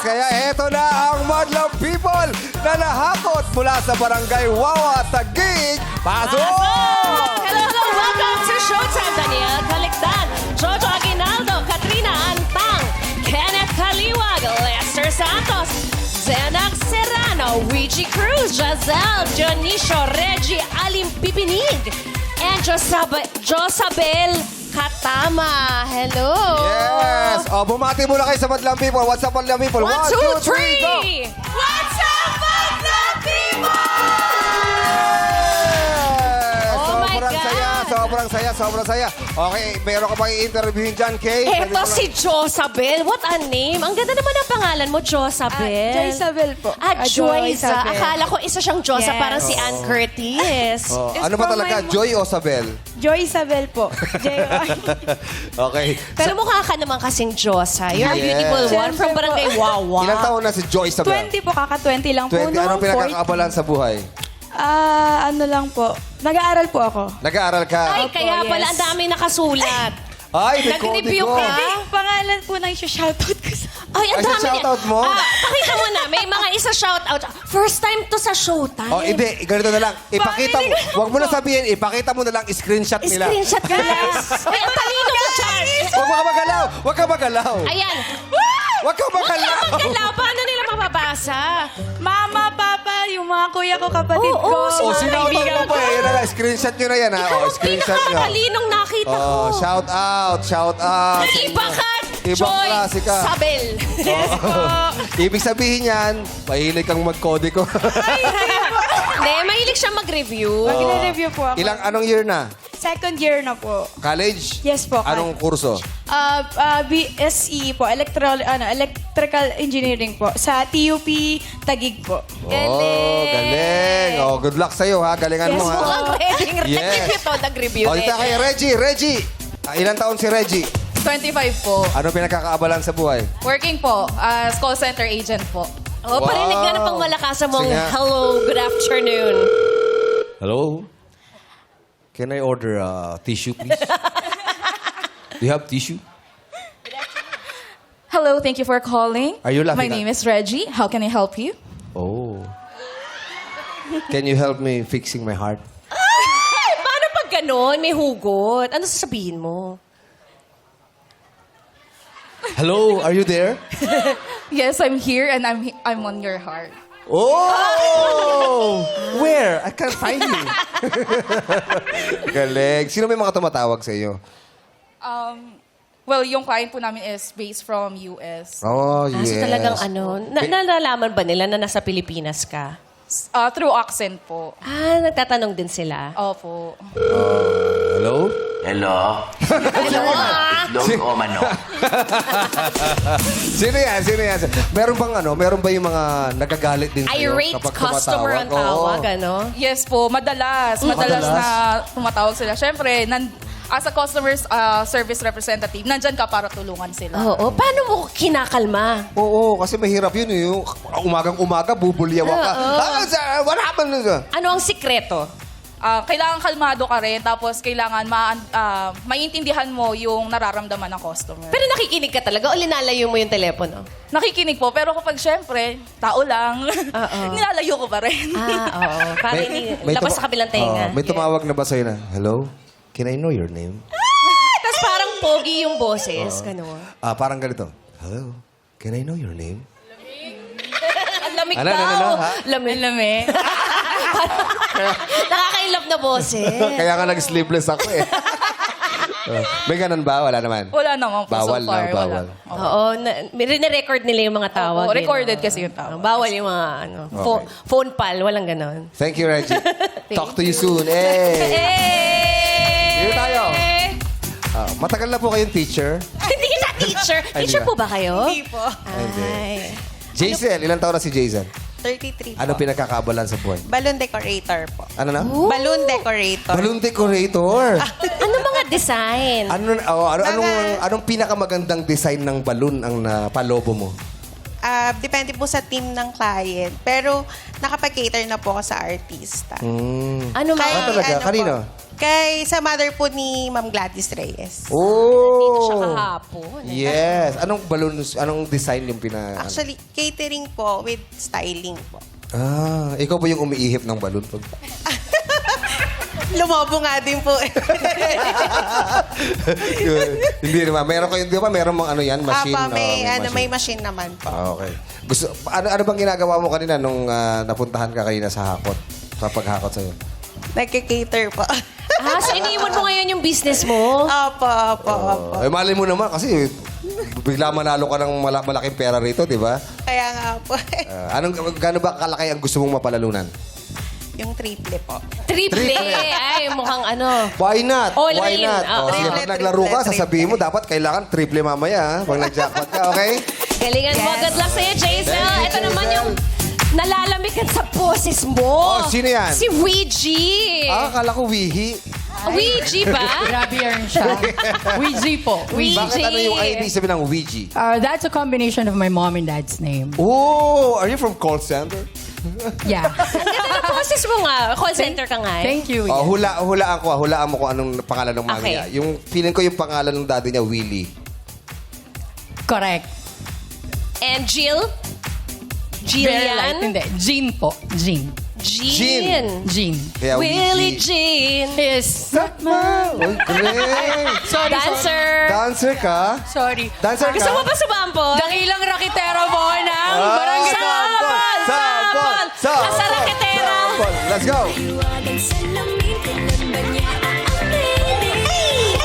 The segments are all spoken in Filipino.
Kaya eto na ang Madlang People na nahakot mula sa Barangay Wawa, Taguig. Pasok! Hello, hello! Welcome to Showtime, Daniel Calictan, Jojo Aguinaldo, Katrina Antang, Kenneth Kaliwag, Lester Santos, Zenac Serrano, Richie Cruz, Giselle, Dionisio, Reggie Alim Pipinig, and Josabel Katama. Hello! Yes! O, bumati muna kayo sa Madlang People. What's up, Madlang People? 1, 2, 3! go! What's up, Madlang People? Oh my God! Sobrang saya. Okay, meron ka pang i-interviewin dyan, Kay? Eto si Josabel. What a name. Ang ganda naman ang pangalan mo, Josabel. Joyzabel po. Joyza. Joyzabel. Akala ko isa siyang Josa, Yes. parang si Ann Curtis. Oh, It's ano ba from talaga? my Joy o Sabel? Joyzabel po. Okay. Pero mukha ka naman kasing Josa. You're a Yes. beautiful one from Siyempre po. Barangay Wawa. Ilang taon na si Joy Sabel? 20 po, kaka-20 lang po. 20. Anong pinakakaabalan sa buhay? Ano lang po. Nag-aaral po ako. Nag-aaral ka? Ay, Opo, kaya pala yes. ang dami nakasulat. Ay, may Nag-review kode ko. ka? Pangalan po na yung shoutout ko sa... Ay, ang Ay, sa dami niya. shoutout mo? Pakita mo na. May mga isa shoutout. First time to sa Showtime. Oh, hindi. Ganito na lang. Ipakita mo. Pangilinan Huwag mo na sabihin. Ipakita mo na lang. Screenshot nila. Screenshot ka lang. Ay, ang talino ko dyan. Huwag ka magalaw. Huwag ka magalaw. Ayan. Huwag ka magalaw. Magalaw. Paano nila mababasa? Mama, Papa, yung mga kuya ko, kapatid Oo, ko. si Oh, mga sinautan kaibigan mo pa eh. Yan na lang. Screenshot nyo na yan, ha? Ikaw Oh, ang screenshot nyo. pinakamatalinong nakita ko. Oh, shout out. Shout out. Iba ka, Ibang Joy klase ka. Sabel. Ibig sabihin yan, mahilig kang mag-code ko. Hindi, mahilig siya mag-review. Magre-review po ako. Anong year na? Second year na po. College? Yes po. Anong kurso? BSE po, Electrical Engineering po. Sa TUP Taguig po. Oh, galing. Oh, good luck sa'yo, ha? Galingan Yes mo, ha? po. Mukhang ready. Yes. Nag-review to, nag-review. Oh, dito kay Reggie. Reggie! Ilang taon si Reggie? 25 po. Anong pinakakaabalan sa buhay? Working po as call center agent po. Oh, parinig Wow. na ng pangmalakasan mong Sige. hello, good afternoon. Hello? Can I order tissue, please? Do you have tissue? Hello, thank you for calling. Are you laughing My at- name is Reggie. How can I help you? Oh. Can you help me fixing my heart? Ay, paano pag ganon, may hugot? Ano sasabihin mo? Hello, are you there? Yes, I'm here and I'm on your heart. Oh! Where? I can't find you. Galing. Sino may mga tumatawag sa iyo? Well, yung client po namin is based from US. Oh, Ah, yes. so talagang ano, nalalaman ba nila na nasa Pilipinas ka? Through accent po. Ah, nagtatanong din sila. Opo. Hello? Hello? Itlog o manok? Sino yan? Meron bang meron ba yung mga nagagalit din sa'yo Irate kapag customer ang tawag, Oo. ano? Yes po, madalas na tumatawag sila. Syempre, as a customer service representative, nandyan ka para tulungan sila. Oo, paano mo kinakalma? Oo, kasi mahirap yun. Yung umagang-umaga, bubulyawan ka. Ah, sir, what happened? Ano ang sikreto? Kailangan kalmado ka rin, tapos kailangan maintindihan mo yung nararamdaman ng customer. Pero nakikinig ka talaga o linalayo mo yung telepono? Nakikinig po, pero kapag syempre, tao lang, nilalayo ko pa rin. Oo. Para hindi labas sa kabilang tenga. May tumawag na ba sa'yo na, hello? Can I know your name? Tapos parang pogi yung boses. Ganun. Parang ganito. Hello? Can I know your name? Ang lamig Ano, daw. ano, ha? Lamig. Nakaka-inlove na boses. Kaya nga nag-sleepless ako eh. May ganun ba? Wala naman. Wala naman po Bawal so far. lang, bawal. Wala. Oo, rine-record nila yung mga tawag. Opo, recorded kasi yung tawag. Bawal yung mga phone pal, walang ganon. Thank you, Reggie. Talk to you soon. Hey! Dito tayo. Matagal na po kayong teacher. Hindi kita teacher. Ay, Teacher hindi po ba kayo? Hindi po. Ay. Jason, ilang taon na si Jason? 33 Ano po. pinagkakaabalan sa buhay? Balloon decorator po. Ano na? Balloon decorator. Balloon decorator. Ano mga design? Anong pinakamagandang design ng balloon ang napalobo mo? Depende po sa team ng client. Pero nakapag-cater na po ako sa artista. Ano mga... Talaga? ano Kanino? po, Sa mother po ni Ma'am Gladys Reyes. Oh! Siya kahapon. Yes. Anong balloons, anong design yung pina... Actually, catering po with styling po. Ikaw ba yung umiihip ng balloon? Lumobo nga din po. Hindi naman. Meron kayo, di ba? Meron mga ano yan, machine? Apa, may, machine. may machine naman po. Okay. Ano bang ginagawa mo kanina nung napuntahan ka kanina sa hakot? Sa paghakot sa'yo? Nagka-cater po. So iniwan mo ngayon yung business mo? Opo. Mali mo naman kasi bigla manalo ka ng malaking pera rito, di ba? Kaya nga po. Gaano ba kalaki ang gusto mong mapalalunan? Yung triple po. Triple. Ay, mukhang ano. Why not? Oh, Why yun. not? Sige, Triple, pag naglaro ka, triple. sasabihin mo, dapat kailangan triple mamaya, pag nag-jackpot ka, okay? Galingan mo. Good luck sa'yo, Jaisel. Thank you, Ito naman Jaisel. yung nalalamigan sa poses mo. Oh, sino yan? Si Ouija. Akala ko wihi. Ouija ba? Grabe yan siya. Ouija po. Ouija. Bakit ano yung ibig sabihin ng Ouija? That's a combination of my mom and dad's name. Oh, are you from call center? Yeah. Ang ganda ng poses mo nga. Call center ka nga eh. Thank you. Oh, hulaan mo kung anong pangalan ng mami Okay. niya. Yung feeling ko yung pangalan ng daddy niya, Willie. Correct. And Jill? Very light. Jillian? Hindi. Jean po. Jean. Jean. Jean. Kaya Willie Ouija. Jean. Yes. Uy, galing. Sorry. Dancer. Dancer ka? Sorry. Dancer ka? Gusto mo ba sumambol? Dakilang rakitero mo ng barangay. Sampol! Asa raketera. Sampol! Let's go! Iwagan sa lamin, kailan ba niya aaminin?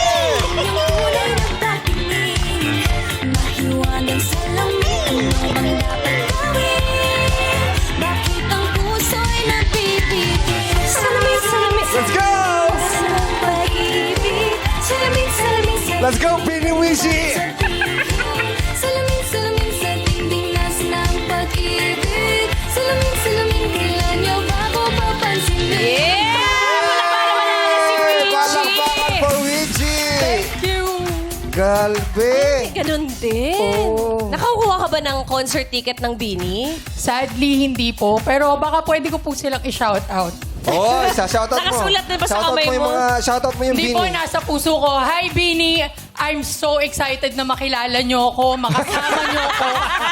Yung kulay ng patingin. Mahiwagan sa lamin, ano bang dapat gawin? Bakit ang puso'y napipigil? Salamin, salamin, Let's go! sa pag-ibig. Salamin, salamin, sa Let's go, Pini Wishi! Salamin, salamin sa dingding nas ng pag-ibig. Salamin, salamin, kailan niyo ba ako papansinin? Yeah! Palakpakan naman si Palakpakan Ouija. for Ouija! Thank you. Galbe! Ganun din. Nakakuha ka ba ng concert ticket ng Bini? Sadly, hindi po. Pero baka pwede ko po silang i-shout out. Oh, shoutout mo. Nakasulat na ba sa Shoutout kamay yung mo? Shoutout mo yung Hindi Bini. po, nasa puso ko. Hi, Bini! I'm so excited na makilala nyo ako, makasama nyo ako,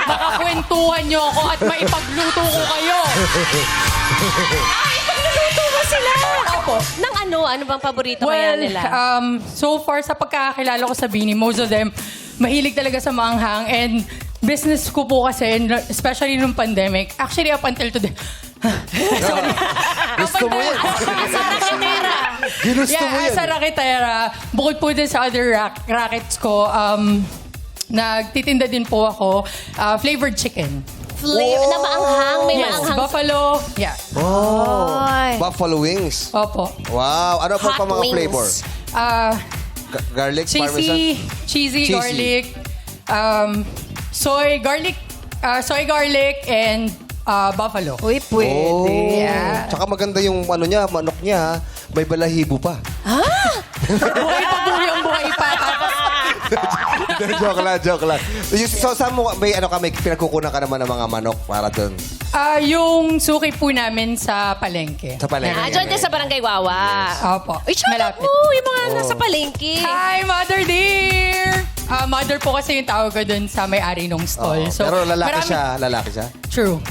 makakwentuhan nyo ako, at maipagluto ko kayo. Ay, pagluluto mo sila! Opo. Nang ano? Ano bang paborito kaya nila? So far sa pagkakakilala ko sa Bini, most of them, mahilig talaga sa maanghang. And business ko po kasi, especially nung pandemic, actually up until today, Gusto mo yan. Asa raketera. Ginusto mo yan. As a raketera, bukod po din sa other rackets ko, nagtitinda din po ako, flavored chicken. Flavor na maanghang. May Yes, maanghang. buffalo. Yeah. Ay. Buffalo wings. Opo. Wow. Ano po Hot pa mga wings. flavor? Garlic, parmesan? Cheesy, Cheesy. garlic, soy garlic, and buffalo. Uy, pwede. Oh. Yeah. Tsaka maganda yung ano niya, manok niya. May balahibo pa. Buhay pa buhay ang buhay pa. joke lang. So, saan mo, may pinagkukunan ka naman ng mga manok para doon? Yung suki po namin sa palengke. Sa palengke. Diyan din sa Barangay Wawa. Opo. Uy, shout out Malapit. mo yung mga nasa palengke. Hi, Mother Dear! Mother po kasi yung tawag ko dun sa may-ari nung stall. Oo. Pero lalaki maraming- siya. True.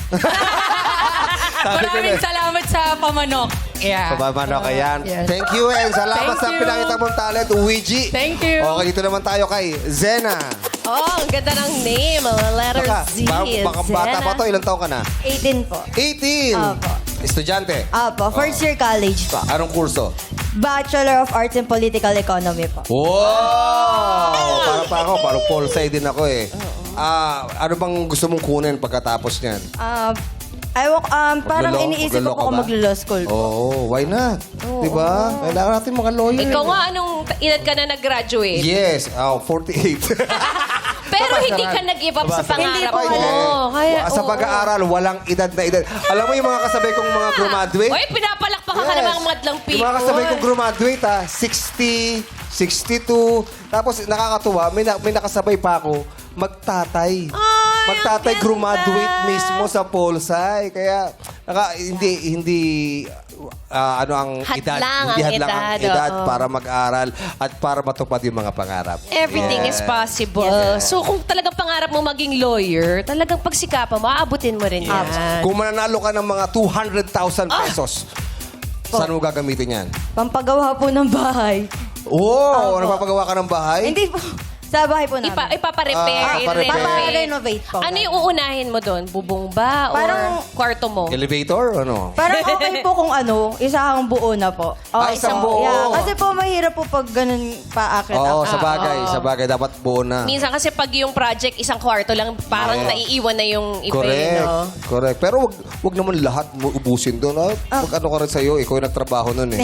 Sabi ko Maraming na. salamat sa pamanok. Yeah. Pabamanok ayan. Yes. Thank you and salamat Thank sa you. pinakita mong talent, Ouija. Thank you. Okay, dito naman tayo kay Zena. Oh, ang ganda ng name. Letter Z. Baka bata pa to, ilang taon ka na? 18 po. 18! Opo. Estudyante. Opo, first year college po. Anong kurso? Bachelor of Arts in Political Economy po. Wow! Parang pol sci din ako eh. Ano bang gusto mong kunin pagkatapos niyan? Parang Maglo-law? iniisip Maglo-law ko ka kung ba? maglo-law school po. Why not? Diba? Kailangan natin mga lawyer. Ikaw nga, anong edad ka na nag-graduate? Yes, 48. Pero hindi ka nag-give up sa Hindi pangarap po, mo. Kaya, Sa pag-aaral, walang edad na edad. Alam mo yung mga kasabay kong mga graduate? Uy, pinapalakpakan ka ng mga madlang people. Yung mga kasabay kong graduate, 60, 62. Tapos nakakatuwa, may nakasabay pa ako, magtatay. Magtatay graduate mismo sa Polsai. Kaya hindi ano ang edad. Hadlang Hindi ang hadlang ang edad, edad oo. para mag-aral at para matupad yung mga pangarap. Everything is possible. So kung talagang pangarap mo maging lawyer, talagang pagsikapan mo, aabutin mo rin yan. Kung mananalo ka ng mga 200,000 pesos, saan mo gagamitin yan? Pampagawa po ng bahay. Oo, Opo. nagpapagawa ka ng bahay? Hindi po. Sa bahay po namin. Ipaparepair, pa-repair. Papa-renovate po. Ano yung uunahin mo doon? Bubong ba? Parang- or kwarto mo? Elevator? Ano? Parang okay po kung isang buo na po. Isang buo. Yeah, kasi po mahirap po pag ganun paakit. Oo, sa bagay. oo. Sa bagay, dapat buo na. Minsan kasi pag yung project, isang kwarto lang, parang naiiwan na yung iba, Correct. no? Correct. Pero wag naman lahat mo ubusin doon. Pag ano ka rin sa'yo, ikaw yung nagtrabaho nun eh.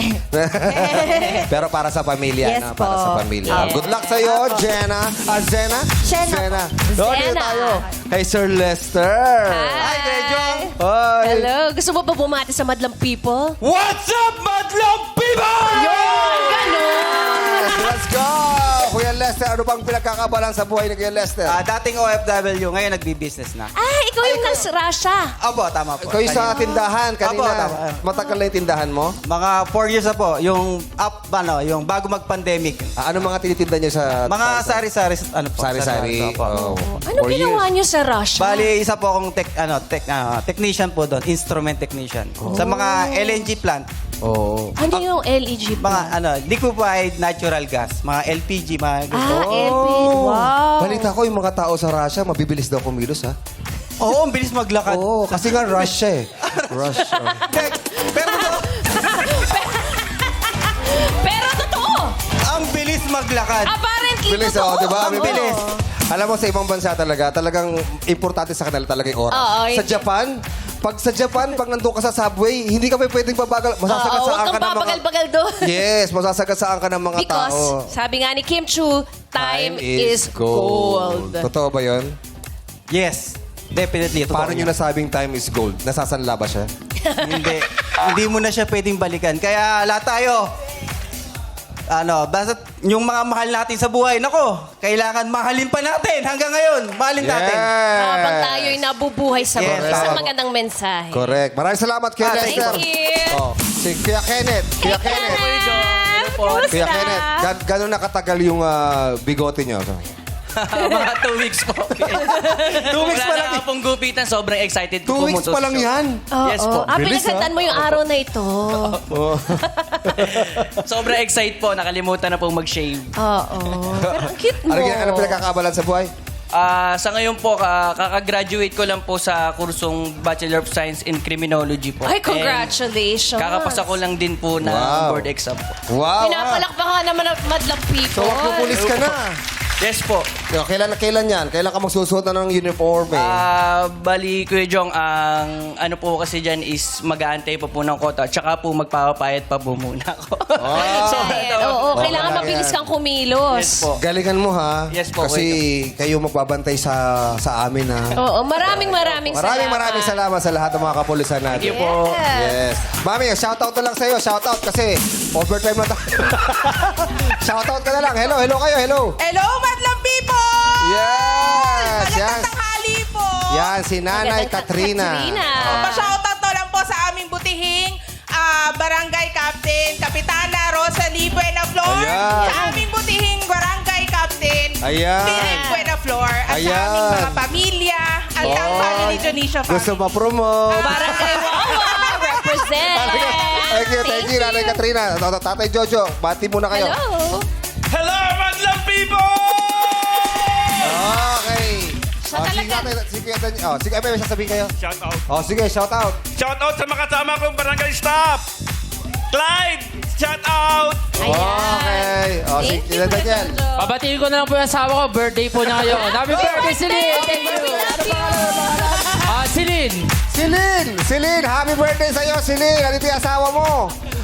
Pero para sa pamilya. Yes na, po. para sa pamilya. Good luck sa'yo, Jenna. Zena? Zena. Doon dito Zena. tayo. Kay Sir Lester. Hi, Hi. Hello. Gusto mo ba bumati sa madlang people? What's up, Madlang People? Ganun! Let's go! Kuya Lester, ano bang pinagkakabalan sa buhay ni Kuya Lester? Dating OFW, ngayon nagbi-business na. Ah, ikaw yung nasa Russia. Opo, tama po. Ikaw yung sa tindahan Apo, kanina. tama. Matagal na yung tindahan mo? Mga 4 years na po, yung yung bago mag-pandemic. Ano mga tinitinda niyo sa... Mga sari-sari, ano po? Sari-sari. Opo. Oh, Ano 4 ginawa years. niyo sa Russia? Bali, isa po akong technician po doon, instrument technician. Sa mga LNG plant, Oo. Ano yung LEG? mga liquefied natural gas, mga LPG, mga Ah, LPG. Wow. Balita ko yung mga tao sa Russia, mabibilis daw kumilos, ha? Oo, ang bilis maglakad. Oo, kasi nga Russia eh. Russia. Pero Pero totoo! ang bilis maglakad. Apparently, Bilis, totoo. oh, di ba? Oo. Bibilis. Alam mo, sa ibang bansa talagang importante sa kanila talaga yung oras. Oo, Sa Japan, pag nandun ka sa subway, hindi ka pa pwedeng babagal. Oo, Masasagasaan huwag ka kang ng mga... babagal-bagal doon. Yes, masasagasaan ka ng mga Because, tao. sabi nga ni Kim Chu, time is gold. Totoo ba yun? Yes, definitely. Totoo Paano nyo yan. nasabing time is gold? Nasasanla ba siya? Hindi. Hindi mo na siya pwedeng balikan. Kaya lahat tayo, basta yung mga mahal natin sa buhay, nako, kailangan mahalin pa natin hanggang ngayon. Mahalin natin. Habang tayo'y nabubuhay sa Yes, mundo. Isang tama. magandang mensahe. Correct. Maraming salamat, Kuya Thank Lester. you. Oh, si Kuya Kenneth. Kuya Kenneth. Kuya Kenneth, gano'n nakatagal yung bigote niyo? Mga 2 weeks po. 2 weeks pa lang. Wala na pong gupitan. Sobrang excited 2 ko weeks pumunta pa sa lang show. yan. Yes po. Bilis, pinaghandaan mo yung araw na ito. Sobrang excited po. Nakalimutan na po mag-shave. Oo. Pero ang cute mo. Ano pinagkakabalan sa buhay? Sa ngayon po, kakagraduate ko lang po sa kursong Bachelor of Science in Criminology po. Ay, And congratulations. kakapasa ko lang din po na Wow. board exam po. Wow. Pinapalakpakan naman ng madlang people. So, magpupulis ka na. Yes po. Kailan yan? Kailan ka magsusuot na ng uniform eh? Bali, Kuya Jong, ang ano po kasi dyan is mag-aantay pa po ng kota. Tsaka po magpapapayat pa po muna ako. Oo, kailangan talaga mabilis yan. kang kumilos. Yes po. Galingan mo ha. Yes po, Kasi kayo magbabantay sa amin ha. Oo, maraming Maraming salamat sa lahat ng mga kapulisan natin. Thank you po. Yes. Mami, shoutout na lang sa'yo. Shoutout kasi overtime na tayo. Shoutout ka na lang. Hello kayo. Hello. Hello, madlang people! Yes. Yan. Tanghali po! Yan, si Nanay Magandang Katrina. Pa-shoutout to lang po sa aming butihing Barangay Captain Kapitana Rosalie Buenaflor. Ayan. Sa aming butihing Barangay Captain Ayan. Philip Buenaflor. At sa Ayan. aming mga pamilya, ang family, Dionisio family. Gusto ma-promote. Barangay Wawa, represent. Thank you, Nanay Katrina. Tatay Jojo, bati muna kayo. Hello. Hello, Madlang people! Okay. Sige natin, sige natin. Sige, may sasabihin kayo. Shout out. Sige, shout out. Shout out sa mga kasama kong barangay staff. Clyde, shout out. Okay. Thank Sige, you, Daniel. Jojo. Pabatiin ko na lang po yung asawa ko. Birthday po niya ngayon. Happy birthday, Celine! Thank you! Celine, happy birthday sa'yo, Celine. Ano yung asawa mo?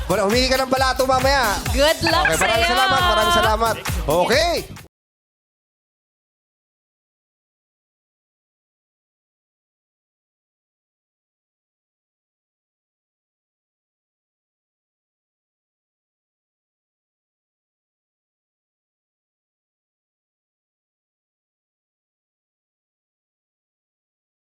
Humingi ka ng balato mamaya. Good luck Okay, sa'yo. maraming salamat. Okay.